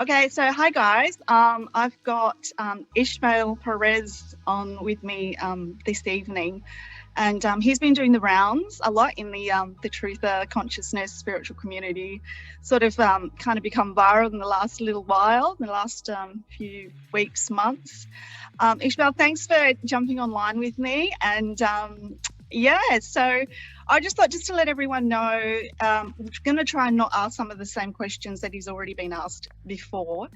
Okay, so hi guys. I've got Ismael Perez on with me this evening, and he's been doing the rounds a lot in the truther consciousness spiritual community. Sort of kind of become viral in the last little while, in the last few weeks, months. Ishmael, thanks for jumping online with me, and so I just thought, just to let everyone know, we're going to try and not ask some of the same questions that he's already been asked before,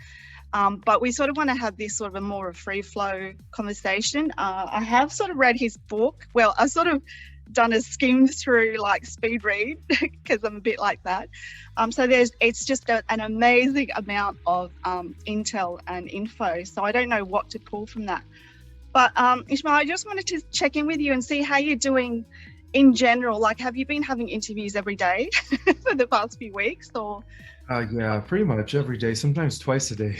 but we sort of want to have this sort of a more free flow conversation. I have sort of read his book. Well, I've sort of done a skim through, like speed read, because I'm a bit like that. So it's just an amazing amount of intel and info. So I don't know what to pull from that. But Ishmael, I just wanted to check in with you and see how you're doing in general. Like, have you been having interviews every day for the past few weeks, or? Yeah, pretty much every day, sometimes twice a day.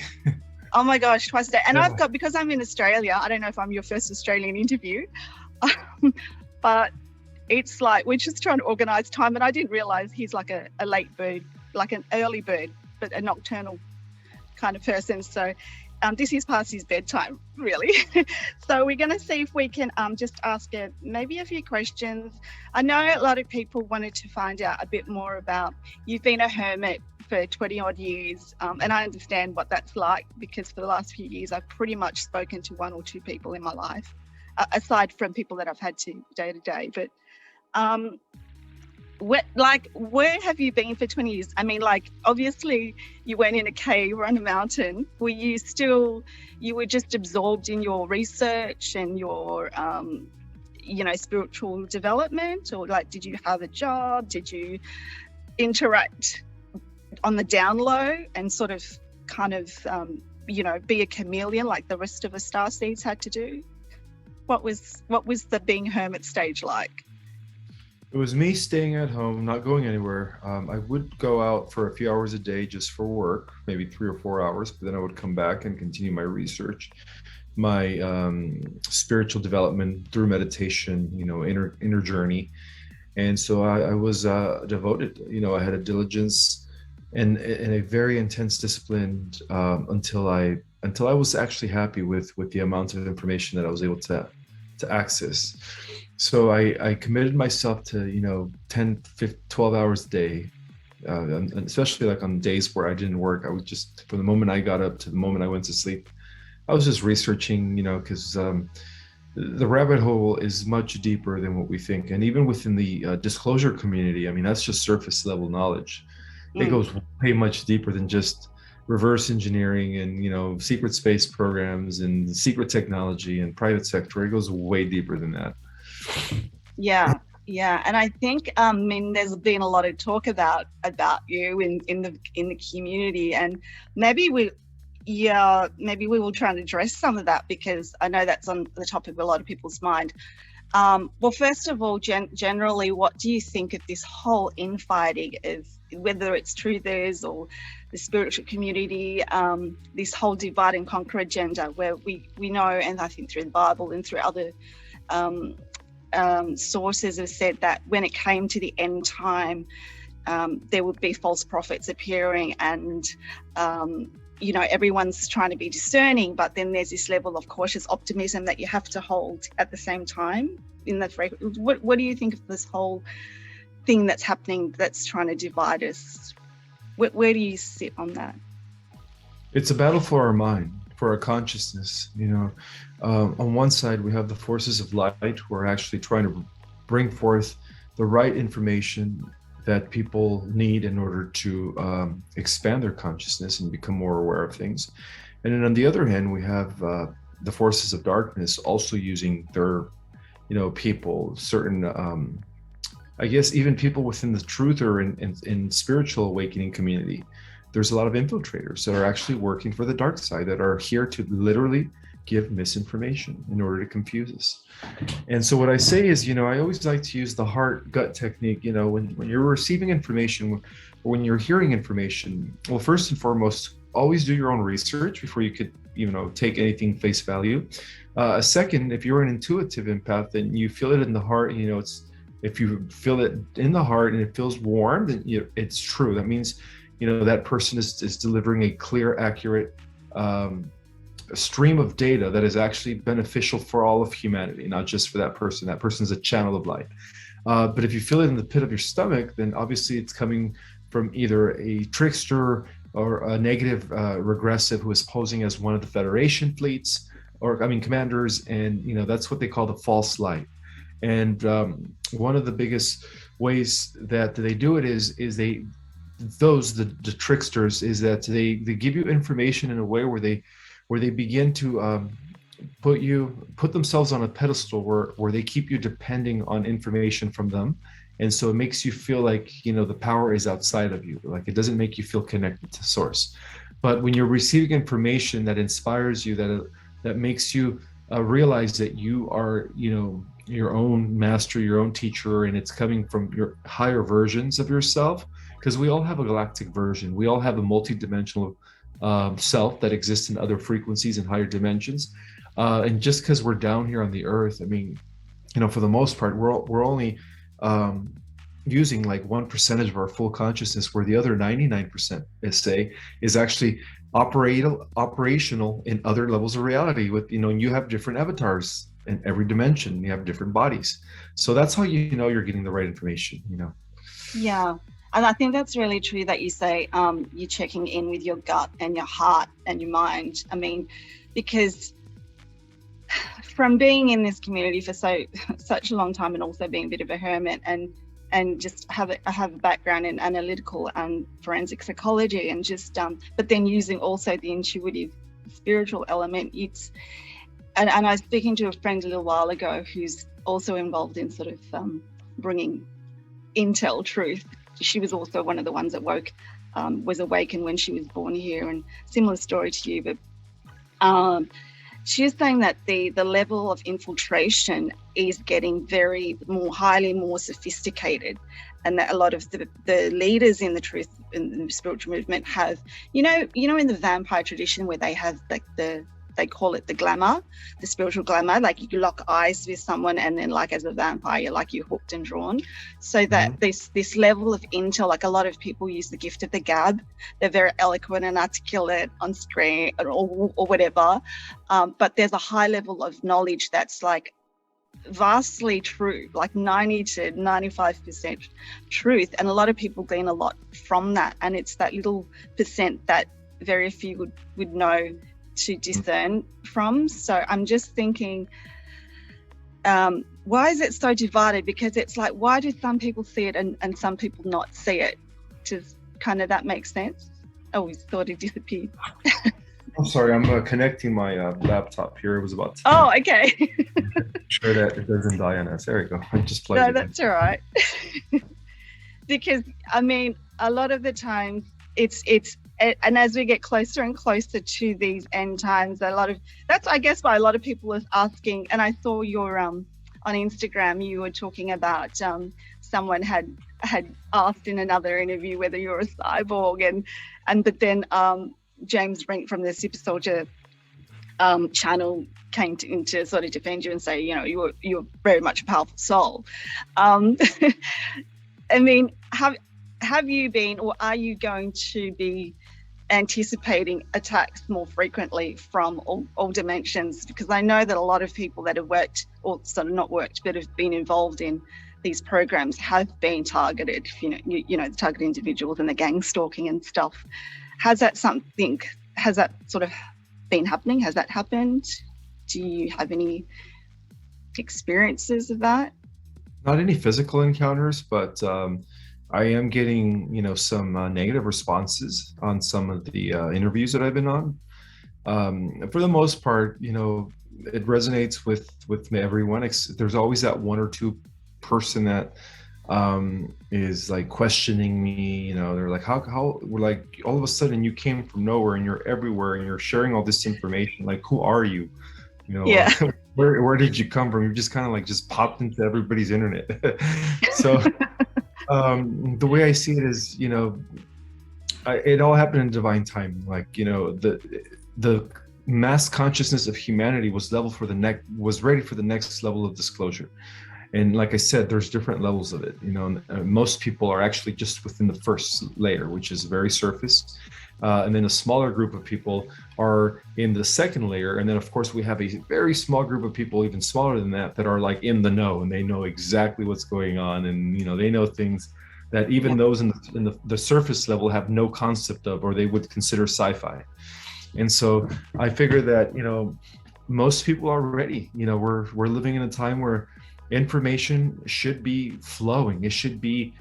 Oh my gosh, twice a day. And Yeah. I've got, because I'm in Australia, I don't know if I'm your first Australian interview, but it's like, we're just trying to organise time. And I didn't realise he's like a late bird, like an early bird, but a nocturnal kind of person. So this is past his bedtime, really. So we're going to see if we can just ask maybe a few questions. I know a lot of people wanted to find out a bit more about, you've been a hermit for 20 odd years, and I understand what that's like, because for the last few years I've pretty much spoken to one or two people in my life, aside from people that I've had to day to day. But where have you been for 20 years? I mean, like, obviously you went in a cave or on a mountain. Were you were just absorbed in your research and your spiritual development, or like, did you have a job? Did you interact on the down low and sort of kind of be a chameleon like the rest of the starseeds had to do? What was the being hermit stage like? It was me staying at home, not going anywhere. I would go out for a few hours a day just for work, maybe 3 or 4 hours, but then I would come back and continue my research, my spiritual development through meditation, inner journey. And so I was devoted. I had a diligence and a very intense discipline until I was actually happy with the amount of information that I was able to access. So I committed myself to 10, 15, 12 hours a day, and especially like on days where I didn't work. I would just, from the moment I got up to the moment I went to sleep, I was just researching, because the rabbit hole is much deeper than what we think. And even within the disclosure community, I mean, that's just surface level knowledge. It goes way much deeper than just reverse engineering and secret space programs and secret technology and private sector. It goes way deeper than that. Yeah, and I think there's been a lot of talk about you in the community, and maybe we will try and address some of that, because I know that's on the top of a lot of people's mind. Well, first of all, generally, what do you think of this whole infighting of whether it's truthers or the spiritual community, this whole divide and conquer agenda, where we know, and I think through the Bible and through other sources have said that when it came to the end time, there would be false prophets appearing, and everyone's trying to be discerning, but then there's this level of cautious optimism that you have to hold at the same time. What do you think of this whole thing that's happening, that's trying to divide us? Where do you sit on that? It's a battle for our mind, for our consciousness. On one side, we have the forces of light who are actually trying to bring forth the right information that people need in order to expand their consciousness and become more aware of things. And then on the other hand, we have the forces of darkness also using their, people, certain, I guess, even people within the truther and spiritual awakening community. There's a lot of infiltrators that are actually working for the dark side, that are here to literally give misinformation in order to confuse us. And so what I say is, I always like to use the heart gut technique. When you're receiving information, or when you're hearing information, well, first and foremost, always do your own research before you could, take anything face value. Second, if you're an intuitive empath, then you feel it in the heart, if you feel it in the heart and it feels warm, then it's true. That means that person is delivering a clear, accurate stream of data that is actually beneficial for all of humanity, not just for that person. That person is a channel of light. But if you feel it in the pit of your stomach, then obviously it's coming from either a trickster or a negative regressive who is posing as one of the Federation fleets, or commanders, and that's what they call the false light. And one of the biggest ways that they do it is the tricksters, is that they give you information in a way where they begin to put themselves on a pedestal where they keep you depending on information from them. And so it makes you feel like, the power is outside of you. Like, it doesn't make you feel connected to source. But when you're receiving information that inspires you, that makes you realize that you are, your own master, your own teacher, and it's coming from your higher versions of yourself, because we all have a galactic version. We all have a multidimensional self that exists in other frequencies and higher dimensions. And just because we're down here on the earth, for the most part, we're only using like 1% of our full consciousness, where the other 99%, is actually operational in other levels of reality. With and you have different avatars in every dimension. You have different bodies, so that's how you're getting the right information. Yeah, and I think that's really true that you say you're checking in with your gut and your heart and your mind. Because from being in this community for such a long time, and also being a bit of a hermit, and just I have a background in analytical and forensic psychology, and just but then using also the intuitive spiritual element. And I was speaking to a friend a little while ago who's also involved in sort of bringing intel truth. She was also one of the ones that was awakened when she was born here, and similar story to you, but she was saying that the level of infiltration is getting highly more sophisticated, and that a lot of the leaders in the truth in the spiritual movement have, in the vampire tradition, where they have like they call it the glamour, the spiritual glamour, like you lock eyes with someone and then like as a vampire you're hooked and drawn. So that this level of intel, like a lot of people use the gift of the gab. They're very eloquent and articulate on screen or whatever, but there's a high level of knowledge that's like vastly true, like 90 to 95% truth, and a lot of people gain a lot from that, and it's that little percent that very few would know to discern from. So I'm just thinking, why is it so divided? Because it's like, why do some people see it and some people not see it? Does kind of that make sense? Oh, we thought it disappeared. I'm sorry, I'm connecting my laptop here. It was about to. Oh, okay. Sure that it doesn't die on us. There we go. I just plugged it in. That's all right. Because a lot of the times it's and as we get closer and closer to these end times, that's I guess why a lot of people are asking. And I saw your on Instagram you were talking about someone had asked in another interview whether you're a cyborg, but then James Brink from the Super Soldier channel came in to sort of defend you and say, you're very much a powerful soul. Have you been, or are you going to be anticipating attacks more frequently from all dimensions? Because I know that a lot of people that have worked, or sort of not worked, but have been involved in these programs have been targeted, the targeted individuals and the gang stalking and stuff. Has that sort of been happening? Has that happened? Do you have any experiences of that? Not any physical encounters, but I am getting, some negative responses on some of the interviews that I've been on. For the most part, it resonates with everyone. There's always that one or two person that is like questioning me. They're like, how we're like, all of a sudden you came from nowhere and you're everywhere and you're sharing all this information. Like, who are you? Yeah. Where did you come from? You just kind of like just popped into everybody's internet. So the way I see it is, it all happened in divine timing. Like, the mass consciousness of humanity was ready for the next level of disclosure. And like I said, there's different levels of it. Most people are actually just within the first layer, which is very surface. And then a smaller group of people are in the second layer. And then, of course, we have a very small group of people, even smaller than that, that are like in the know, and they know exactly what's going on. And, they know things that even those in the surface level have no concept of, or they would consider sci-fi. And so I figure that, most people are ready. We're living in a time where information should be flowing. It should be,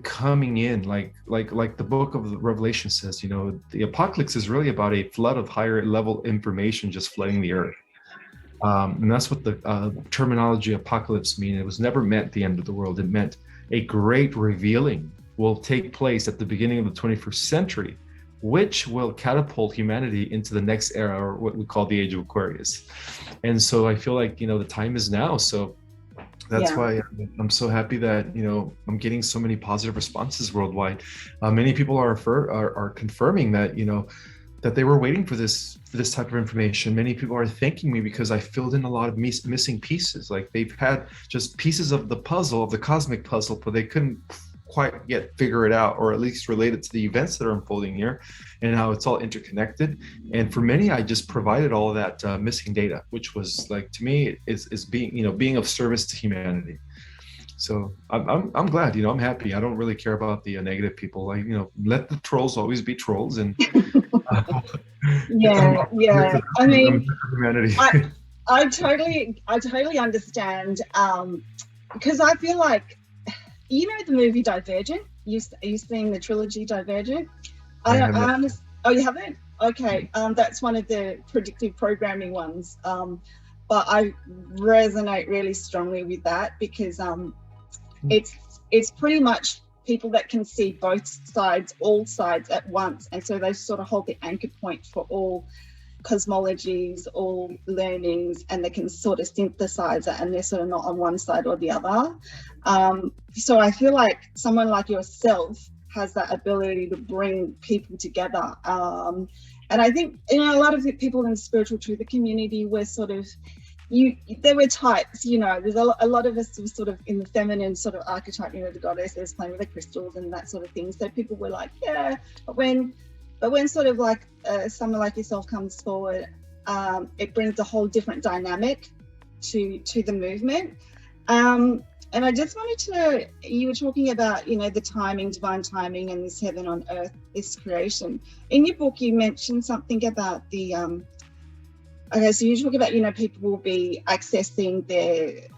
coming in like the book of the Revelation says. The apocalypse is really about a flood of higher level information just flooding the earth. And that's what the terminology apocalypse mean. It was never meant the end of the world. It meant a great revealing will take place at the beginning of the 21st century, which will catapult humanity into the next era, or what we call the age of Aquarius. And so I feel like, the time is now. So that's why I'm so happy that, I'm getting so many positive responses worldwide. Many people are confirming that, that they were waiting for this type of information. Many people are thanking me because I filled in a lot of missing pieces. Like they've had just pieces of the puzzle, of the cosmic puzzle, but they couldn't quite yet figure it out, or at least relate it to the events that are unfolding here and how it's all interconnected. And for many, I just provided all of that missing data, which was like, to me, is being of service to humanity. So I'm glad, I'm happy. I don't really care about the negative people. Let the trolls always be trolls. And I mean, humanity. I totally understand, because I feel like, the movie Divergent. Are you seeing the trilogy Divergent? I understand. Oh, you haven't? Okay. That's one of the predictive programming ones. But I resonate really strongly with that because it's pretty much people that can see both sides, all sides at once, and so they sort of hold the anchor point for all cosmologies, all learnings, and they can sort of synthesize it, and they're sort of not on one side or the other. So I feel like someone like yourself has that ability to bring people together. And I think, a lot of the people in the spiritual truth community were sort of, there were types, there's a lot of us were sort of in the feminine sort of archetype, the goddesses playing with the crystals and that sort of thing. So people were like, but when sort of like someone like yourself comes forward, it brings a whole different dynamic to the movement. And I just wanted to know, you were talking about, the timing, divine timing, and this heaven on earth, this creation. In your book, you mentioned something about the, so you talk about, people will be accessing their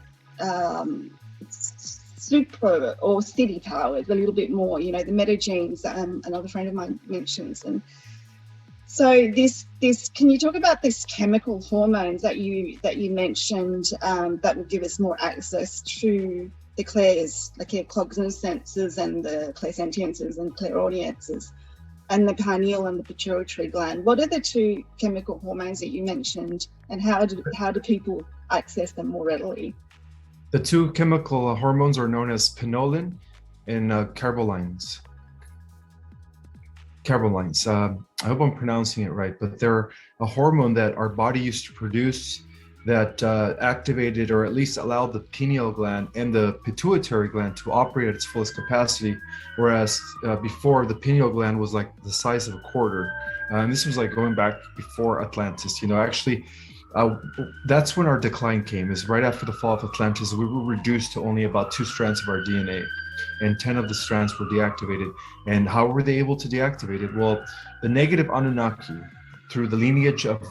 super or city powers a little bit more, the metagenes, another friend of mine mentions. And so this can you talk about this chemical hormones that you mentioned, that will give us more access to the clairs, like your cognizances and the clairsentiences and clairaudiences, and the pineal and the pituitary gland? What are the two chemical hormones that you mentioned, and how do people access them more readily? The two chemical hormones are known as pinolin and carbolines. I hope I'm pronouncing it right, but they're a hormone that our body used to produce that activated, or at least allowed, the pineal gland and the pituitary gland to operate at its fullest capacity, whereas before, the pineal gland was like the size of a quarter. And this was like going back before Atlantis. Actually, that's when our decline came, is right after the fall of Atlantis. We were reduced to only about 2 strands of our DNA, and 10 of the strands were deactivated. And how were they able to deactivate it? Well, the negative Anunnaki, through the lineage of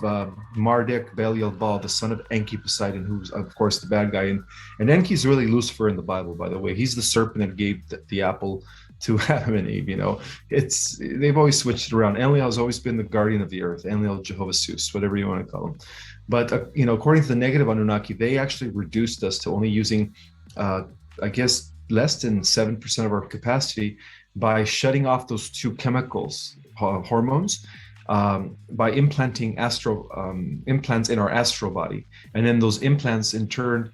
Marduk Belial-Baal, the son of Enki Poseidon, who's of course the bad guy. And Enki's really Lucifer in the Bible, by the way. He's the serpent that gave the apple to Adam and Eve. They've always switched it around. Enlil has always been the guardian of the earth. Enlil, Jehovah Zeus, whatever you want to call him. But according to the negative Anunnaki, they actually reduced us to only using, I guess, less than 7% of our capacity by shutting off those two chemicals, hormones, by implanting implants in our astral body. And then those implants in turn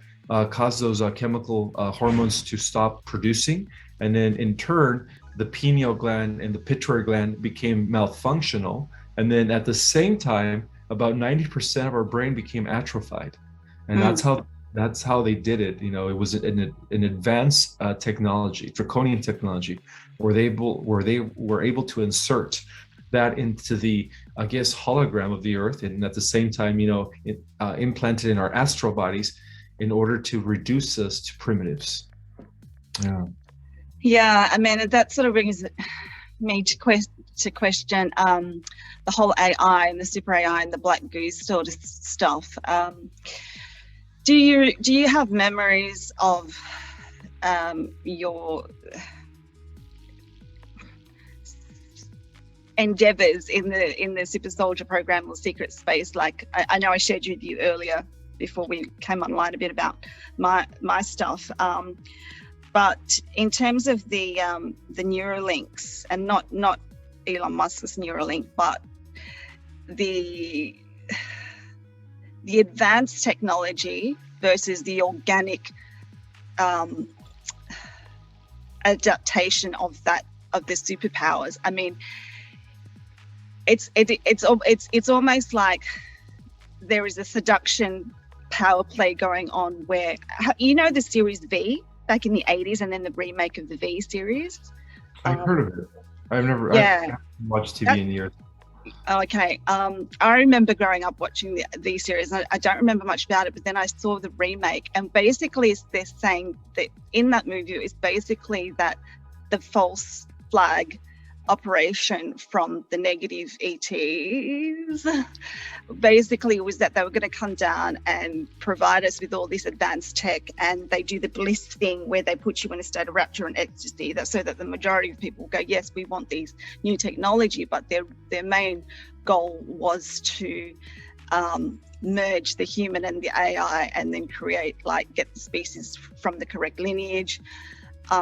cause those chemical hormones to stop producing. And then in turn, the pineal gland and the pituitary gland became malfunctional. And then at the same time, about 90% of our brain became atrophied. And that's how That's how they did it. It was an advanced technology, draconian technology, where they were able to insert that into the, I guess, hologram of the Earth, and at the same time, implanted in our astral bodies in order to reduce us to primitives. Yeah. Yeah, I mean, that sort of brings me to question the whole AI and the super AI and the black goose sort of stuff. Do you have memories of your endeavors in the super soldier program or secret space? Like I know I shared with you earlier before we came online a bit about my stuff, but in terms of the Neuralinks, and not Elon Musk's Neuralink, but the advanced technology versus the organic adaptation of the superpowers. I mean, it's almost like there is a seduction power play going on where, the series V back in the 80s, and then the remake of the V series. I've heard of it. I've never I haven't watched TV in years. Okay. I remember growing up watching the V series. I don't remember much about it, but then I saw the remake, and basically they're saying that in that movie it's basically that the false flag operation from the negative ETs basically was that they were going to come down and provide us with all this advanced tech, and they do the bliss thing where they put you in a state of rapture and ecstasy, so that the majority of people go, yes, we want these new technology, but their main goal was to merge the human and the AI, and then get the species from the correct lineage,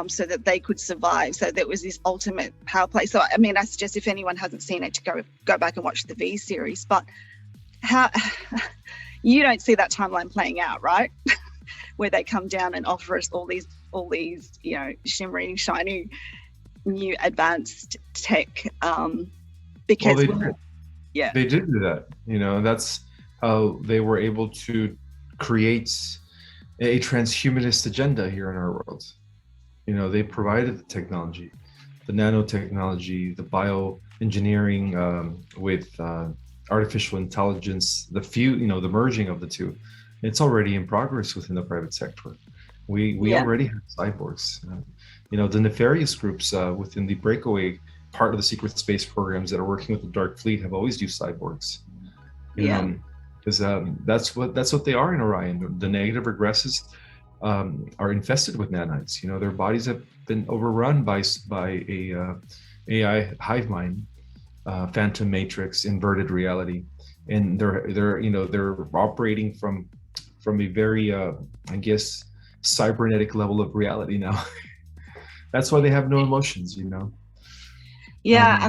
so that they could survive. So there was this ultimate power play. So I mean, I suggest if anyone hasn't seen it to go back and watch the V series. But how you don't see that timeline playing out, right? Where they come down and offer us all these shimmering, shiny, new advanced tech. Because they did do that. That's how they were able to create a transhumanist agenda here in our world. They provided the technology, the nanotechnology, the bioengineering with artificial intelligence, the merging of the two. It's already in progress within the private sector. We already have cyborgs. The nefarious groups within the breakaway part of the secret space programs that are working with the Dark Fleet have always used cyborgs. Because that's what they are in Orion. The negative regresses are infested with nanites. Their bodies have been overrun by a AI hive mind, phantom matrix, inverted reality, and they're operating from a very I guess cybernetic level of reality now. That's why they have no emotions. I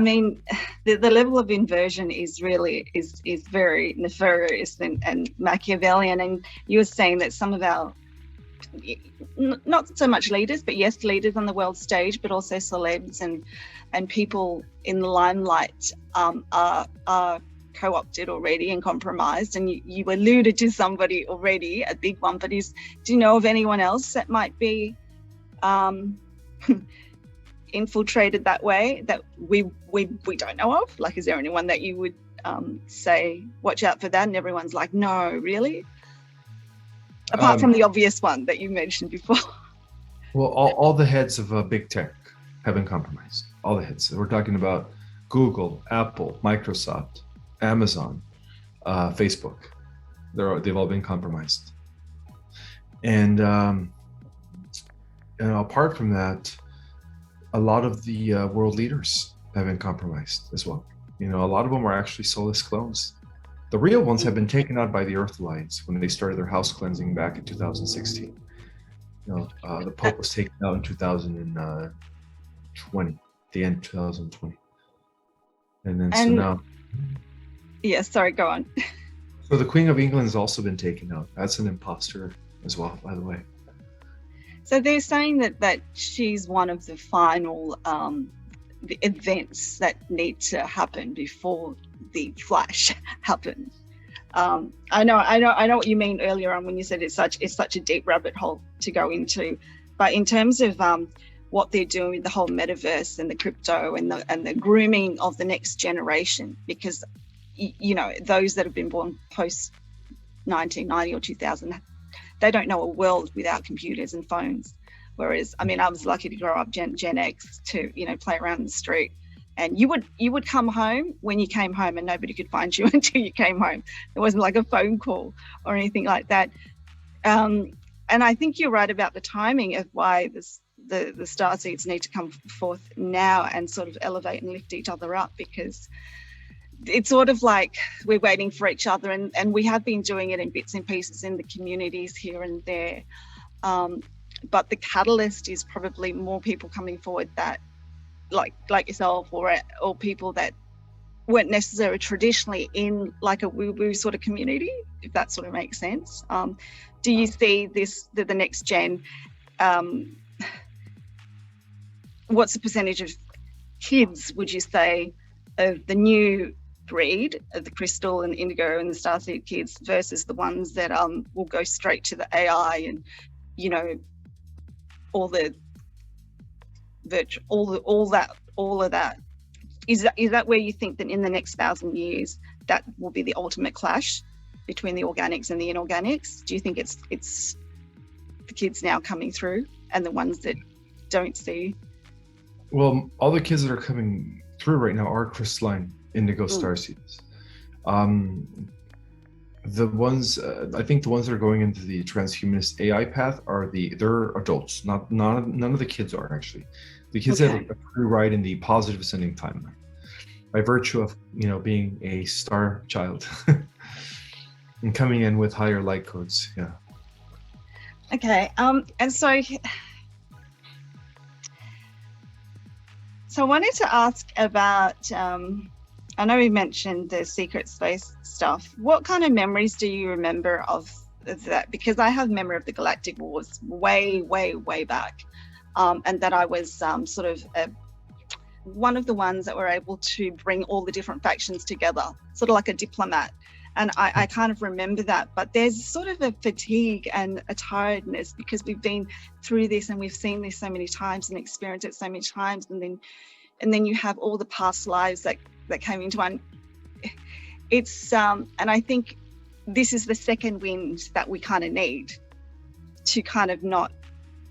mean, the level of inversion is really is very nefarious and Machiavellian. And you were saying that some of our, not so much leaders, but yes, leaders on the world stage, but also celebs and people in the limelight are co-opted already and compromised. And you alluded to somebody already, a big one, but do you know of anyone else that might be infiltrated that way that we don't know of? Like, is there anyone that you would say watch out for that, and everyone's like, no, really? Apart from the obvious one that you mentioned before. Well, all the heads of big tech have been compromised. All the heads. We're talking about Google, Apple, Microsoft, Amazon, Facebook. They've all been compromised. And apart from that, a lot of the world leaders have been compromised as well. A lot of them are actually soulless clones. The real ones have been taken out by the Earth Alliance when they started their house cleansing back in 2016. The Pope was taken out in 2020, the end of 2020. And then so now... Yeah, sorry, go on. So the Queen of England has also been taken out. That's an imposter as well, by the way. So they're saying that she's one of the final the events that need to happen before the flash happens. I know what you mean earlier on when you said it's such a deep rabbit hole to go into, but in terms of what they're doing with the whole metaverse and the crypto and the grooming of the next generation, because those that have been born post 1990 or 2000, they don't know a world without computers and phones. Whereas, I mean, I was lucky to grow up Gen X to play around the street. And you would come home when you came home, and nobody could find you until you came home. There wasn't like a phone call or anything like that. And I think you're right about the timing of why the starseeds need to come forth now and sort of elevate and lift each other up, because it's sort of like we're waiting for each other, and we have been doing it in bits and pieces in the communities here and there. But the catalyst is probably more people coming forward that, like yourself, or people that weren't necessarily traditionally in like a woo-woo sort of community, if that sort of makes sense. Do you see the next gen, what's the percentage of kids, would you say, of the new breed of the crystal and indigo and the starseed kids versus the ones that will go straight to the AI and all the virtual, all of that? Is that where you think that in the next 1,000 years that will be the ultimate clash between the organics and the inorganics? Do you think it's the kids now coming through and the ones that don't see? Well, all the kids that are coming through right now are crystalline indigo starseeds. The ones I think the ones that are going into the transhumanist AI path they're adults. None of the kids are actually. The kids have a free ride in the positive ascending timeline by virtue of being a star child and coming in with higher light codes. Yeah. Okay. And so I wanted to ask about. I know we mentioned the secret space stuff. What kind of memories do you remember of that? Because I have memory of the Galactic Wars way, way, way back. And that I was sort of one of the ones that were able to bring all the different factions together, sort of like a diplomat. And I kind of remember that, but there's sort of a fatigue and a tiredness because we've been through this and we've seen this so many times and experienced it so many times. And then you have all the past lives that came into one. It's, and I think this is the second wind that we kind of need to kind of not,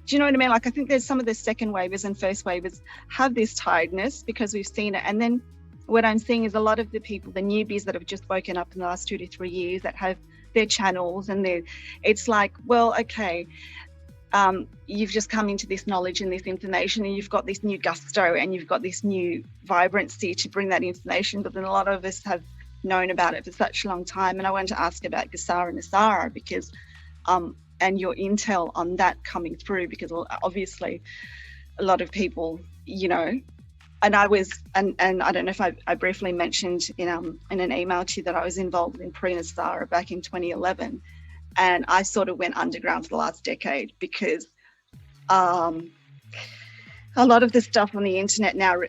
do you know what I mean? Like, I think there's some of the second wavers and first wavers have this tiredness because we've seen it. And then what I'm seeing is a lot of the people, the newbies that have just woken up in the last 2 to 3 years that have their channels and it's like, well, okay, you've just come into this knowledge and this information and you've got this new gusto and you've got this new vibrancy to bring that information. But then a lot of us have known about it for such a long time. And I wanted to ask about GESARA and NASARA because, and your intel on that coming through, because obviously a lot of people, and I was, and I don't know if I briefly mentioned in an email to you that I was involved in pre-NASARA back in 2011. And I sort of went underground for the last decade because a lot of the stuff on the internet now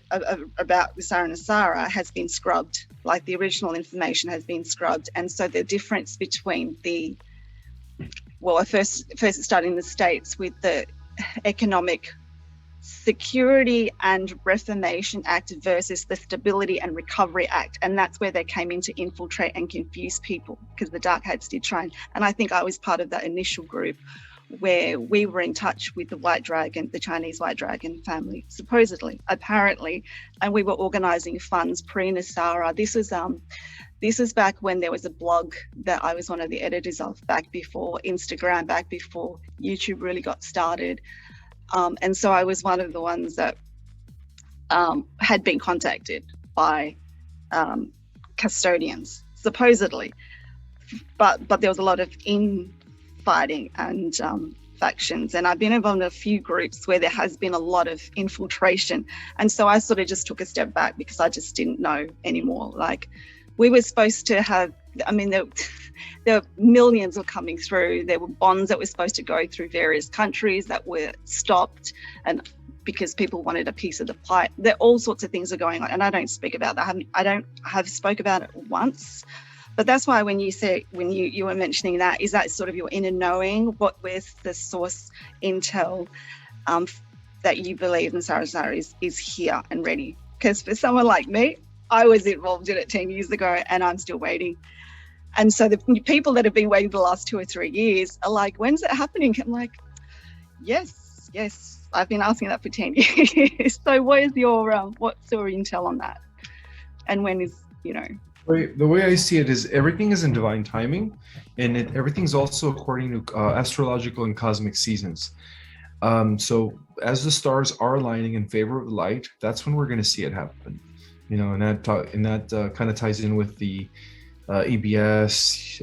about GESARA and NASARA has been scrubbed, like the original information has been scrubbed. And so the difference between I first it started in the States with the Economic Security and Reformation Act versus the Stability and Recovery Act. And that's where they came in to infiltrate and confuse people because the dark hats did try. And I think I was part of that initial group where we were in touch with the white dragon, the Chinese white dragon family, supposedly, apparently, and we were organizing funds pre-NASARA. This was back when there was a blog that I was one of the editors of, back before Instagram, back before YouTube really got started. And so I was one of the ones that had been contacted by custodians, supposedly. But there was a lot of infighting and factions. And I've been involved in a few groups where there has been a lot of infiltration. And so I sort of just took a step back because I just didn't know anymore. Like, we were supposed to have, I mean, there were millions were coming through. There were bonds that were supposed to go through various countries that were stopped, and because people wanted a piece of the pie. There all sorts of things are going on, and I don't speak about that. I don't have spoke about it once, But that's why when you say, when you were mentioning that, is that sort of your inner knowing, what with the source intel that you believe NASARA is here and ready? Because for someone like me, I was involved in it 10 years ago and I'm still waiting. And so the people that have been waiting for the last 2 or 3 years are like, when's it happening? I'm like, yes, I've been asking that for 10 years. So what's your intel on that? And when is, The way I see it is everything is in divine timing, and everything's also according to astrological and cosmic seasons. So as the stars are aligning in favor of light, that's when we're going to see it happen. And that kind of ties in with the EBS,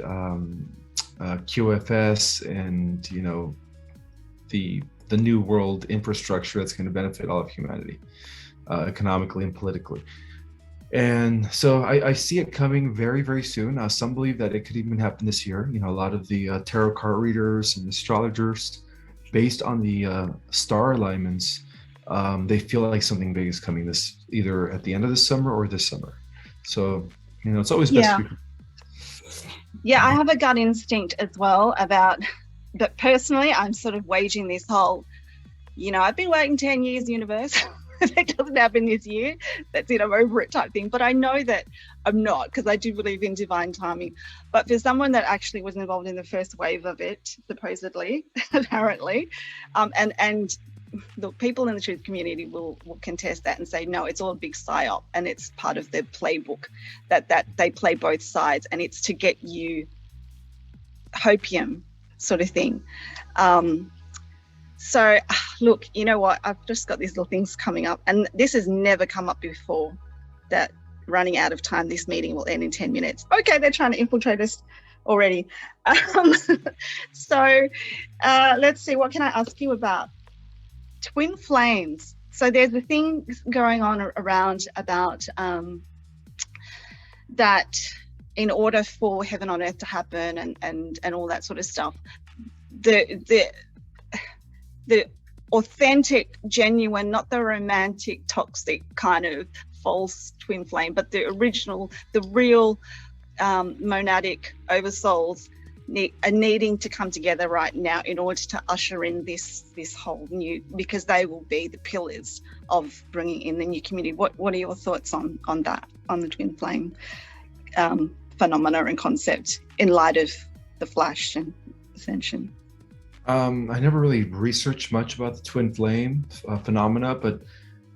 QFS, and the new world infrastructure that's going to benefit all of humanity, economically and politically. And so I see it coming very, very soon. Some believe that it could even happen this year. A lot of the tarot card readers and astrologers, based on the star alignments, they feel like something big is coming either at the end of the summer or this summer. So, it's always best to be. Yeah, I have a gut instinct as well but personally, I'm sort of waging this whole, I've been waiting 10 years, universe. If it doesn't happen this year, that's it, I'm over it type thing. But I know that I'm not, because I do believe in divine timing. But for someone that actually was involved in the first wave of it, supposedly, apparently, and the people in the truth community will contest that and say, no, it's all a big psyop, and it's part of their playbook, that they play both sides, and it's to get you hopium sort of thing. So look, you know what, I've just got these little things coming up, and this has never come up before, that running out of time, this meeting will end in 10 minutes. Okay, they're trying to infiltrate us already. So let's see, what can I ask you about? Twin flames. So there's a thing going on around about that in order for heaven on earth to happen and all that sort of stuff, the authentic, genuine, not the romantic, toxic kind of false twin flame, but the original, the real monadic oversouls are needing to come together right now in order to usher in this whole new, because they will be the pillars of bringing in the new community. What are your thoughts on that, on the twin flame phenomena and concept in light of the flash and ascension? I never really researched much about the twin flame phenomena, but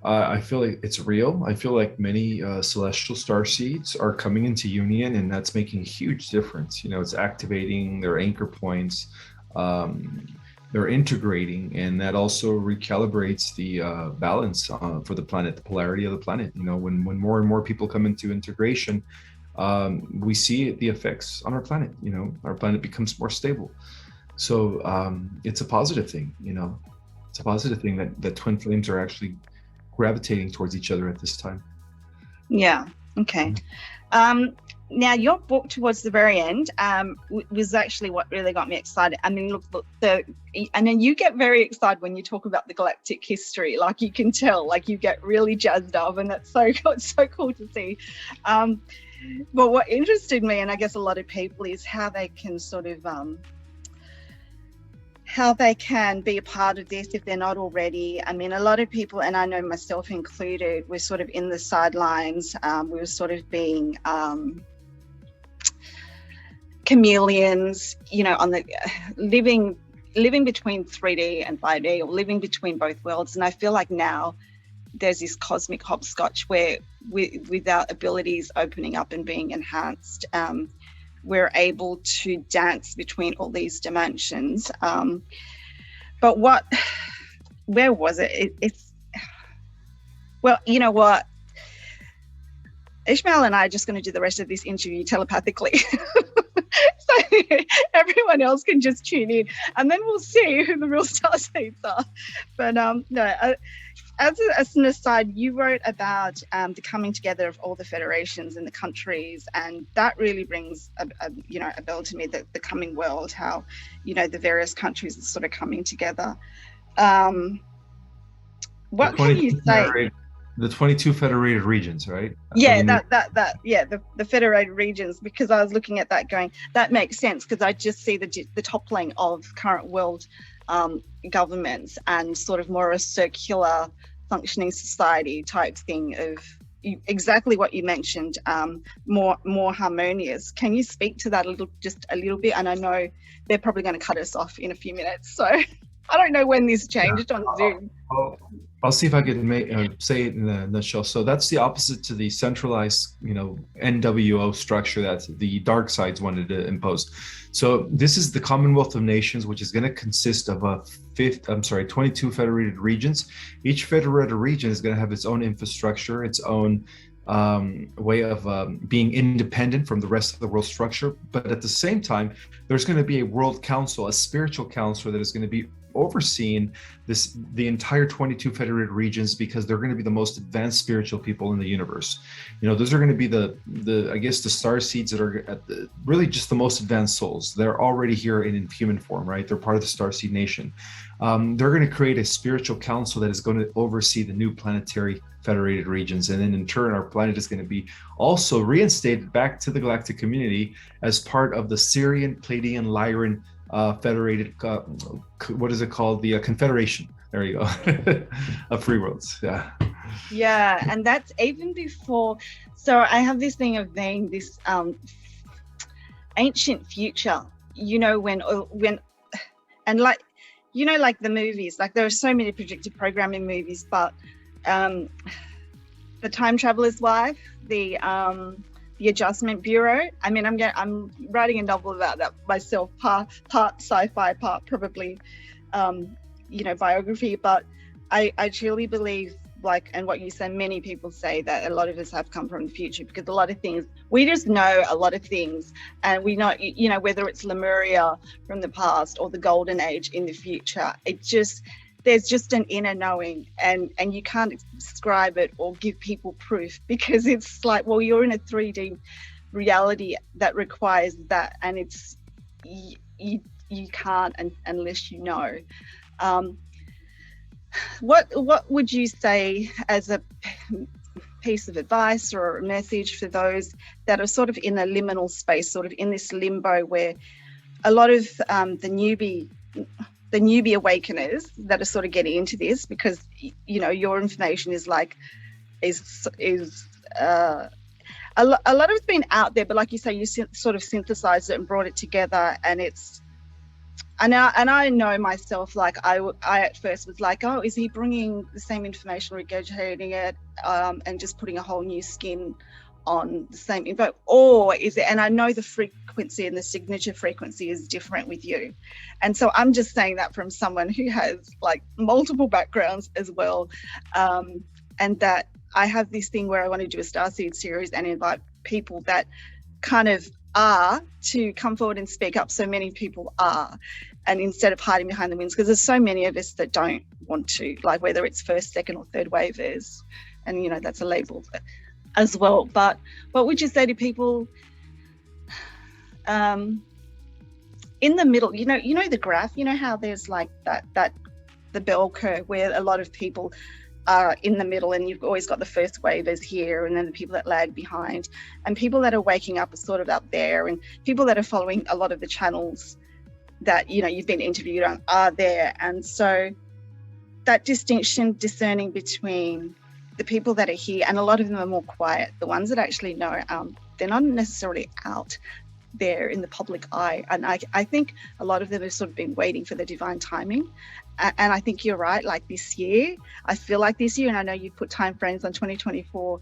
I feel like it's real. I feel like many celestial star seeds are coming into union, and that's making a huge difference. It's activating their anchor points. They're integrating, and that also recalibrates the balance for the planet, the polarity of the planet. When more and more people come into integration, we see the effects on our planet. Our planet becomes more stable. So it's a positive thing. It's a positive thing that twin flames are actually gravitating towards each other at this time. Yeah. Okay. Now your book towards the very end was actually what really got me excited. I mean, look, and then you get very excited when you talk about the galactic history. Like, you can tell, like, you get really jazzed up, and that's so cool to see. But what interested me, and I guess a lot of people, is how they can sort of how they can be a part of this if they're not already. I mean, a lot of people, and I know myself included, we're sort of in the sidelines. We were sort of being chameleons, on the living between 3D and 5D, or living between both worlds. And I feel like now there's this cosmic hopscotch where with our abilities opening up and being enhanced, we're able to dance between all these dimensions. But where was it? It's, well, you know what? Ismael and I are just going to do the rest of this interview telepathically. So everyone else can just tune in, and then we'll see who the real starseeds are. But no, as an aside, you wrote about the coming together of all the federations and the countries, and that really rings a bell to me, the coming world, how the various countries are sort of coming together. What can you say? The 22 federated regions, right? Yeah, the federated regions, because I was looking at that going, that makes sense, because I just see the toppling of current world governments and sort of more a circular functioning society type thing of exactly what you mentioned, more harmonious. Can you speak to that just a little bit? And I know they're probably going to cut us off in a few minutes, so I don't know when this changed on Zoom. I'll see if I can say it in a nutshell. So that's the opposite to the centralized, NWO structure that the dark sides wanted to impose. So this is the Commonwealth of Nations, which is going to consist of 22 federated regions. Each federated region is going to have its own infrastructure, its own way of being independent from the rest of the world structure. But at the same time, there's going to be a world council, a spiritual council that is going to be overseeing the entire 22 federated regions, because they're going to be the most advanced spiritual people in the universe. Those are going to be the I guess the starseeds that are really just the most advanced souls. They're already here in human form, right? They're part of the Starseed Nation. They're going to create a spiritual council that is going to oversee the new planetary federated regions, and then in turn our planet is going to be also reinstated back to the galactic community as part of the Syrian, Pleiadian, Lyran federated, what is it called? The Confederation. There you go. Of free worlds. Yeah, and that's even before. So I have this thing of being this ancient future. When and like the movies. Like there are so many predictive programming movies, but the Time Traveler's Wife, the Adjustment Bureau. I mean, I'm writing a novel about that myself, part sci-fi, part probably, biography. But I truly believe, and what you say, many people say that a lot of us have come from the future, because a lot of things, we just know a lot of things, and we know, whether it's Lemuria from the past or the Golden Age in the future, there's just an inner knowing, and you can't describe it or give people proof, because it's like, well, you're in a 3D reality that requires that, and it's you can't unless you know. What would you say as a piece of advice or a message for those that are sort of in a liminal space, sort of in this limbo, where a lot of the newbie awakeners that are sort of getting into this, because your information is a lot of it's been out there, but like you say, you sort of synthesized it and brought it together, and I know myself, like I at first was like, oh, is he bringing the same information, regurgitating it, and just putting a whole new skin on the same info, or is it? And I know the frequency and the signature frequency is different with you, and so I'm just saying that from someone who has like multiple backgrounds as well, and that I have this thing where I want to do a Starseed series and invite people that kind of are to come forward and speak up. So many people are, and instead of hiding behind the wings, because there's so many of us that don't want to, like whether it's first, second, or third wavers, and that's a label as well. But what would you say to people in the middle? The graph, how there's like that the bell curve where a lot of people are in the middle, and you've always got the first wavers here, and then the people that lag behind, and people that are waking up are sort of up there, and people that are following a lot of the channels that you've been interviewed on are there. And so that distinction, discerning between the people that are here, and a lot of them are more quiet, the ones that actually know, they're not necessarily out there in the public eye, and I think a lot of them have sort of been waiting for the divine timing. And I think you're right, like this year, I feel like this year, and I know you've put time frames on 2024,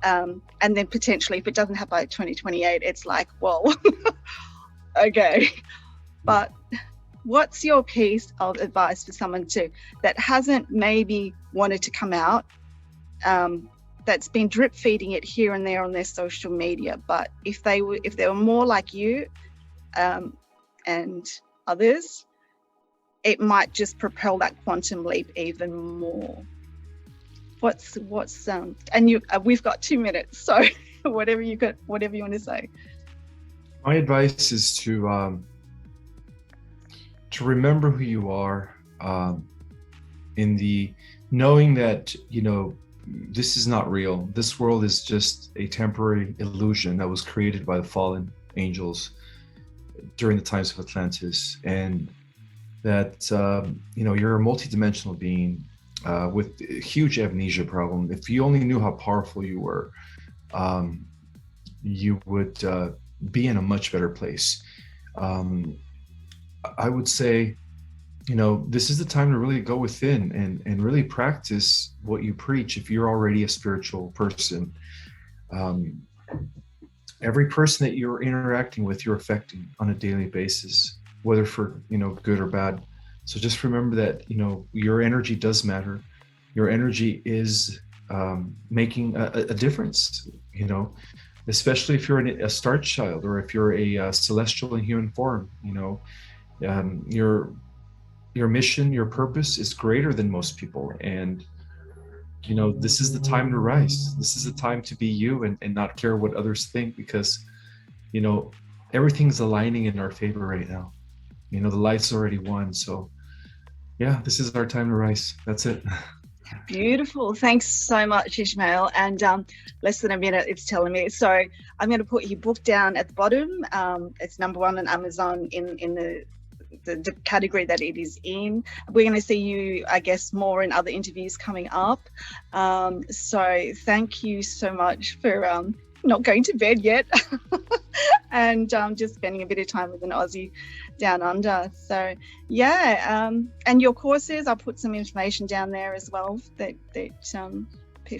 and then potentially if it doesn't happen by 2028, it's like, well, okay. But what's your piece of advice for someone that hasn't maybe wanted to come out, that's been drip feeding it here and there on their social media, but if they were more like you and others, it might just propel that quantum leap even more. What's and we've got 2 minutes, so whatever you want to say. My advice is to remember who you are, in the knowing that this is not real. This world is just a temporary illusion that was created by the fallen angels during the times of Atlantis, and that you're a multidimensional being with a huge amnesia problem. If you only knew how powerful you were, you would be in a much better place. I would say, this is the time to really go within and really practice what you preach if you're already a spiritual person. Every person that you're interacting with, you're affecting on a daily basis, whether for, good or bad. So just remember that, your energy does matter. Your energy is making a difference, especially if you're a star child or if you're a celestial in human form. Your mission, your purpose is greater than most people. And, this is the time to rise. This is the time to be you and not care what others think, because, everything's aligning in our favor right now. The light's already won. So yeah, this is our time to rise. That's it. Beautiful. Thanks so much, Ismael. And less than a minute, it's telling me. So I'm going to put your book down at the bottom. It's number 1 on Amazon in the category that it is in. We're going to see you, I guess, more in other interviews coming up. So thank you so much for not going to bed yet and just spending a bit of time with an Aussie down under. So yeah, and your courses, I'll put some information down there as well that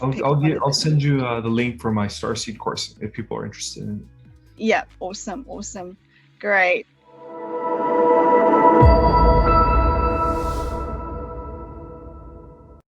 I'll send you the link for my Starseed course if people are interested in it. Yeah, awesome. Great.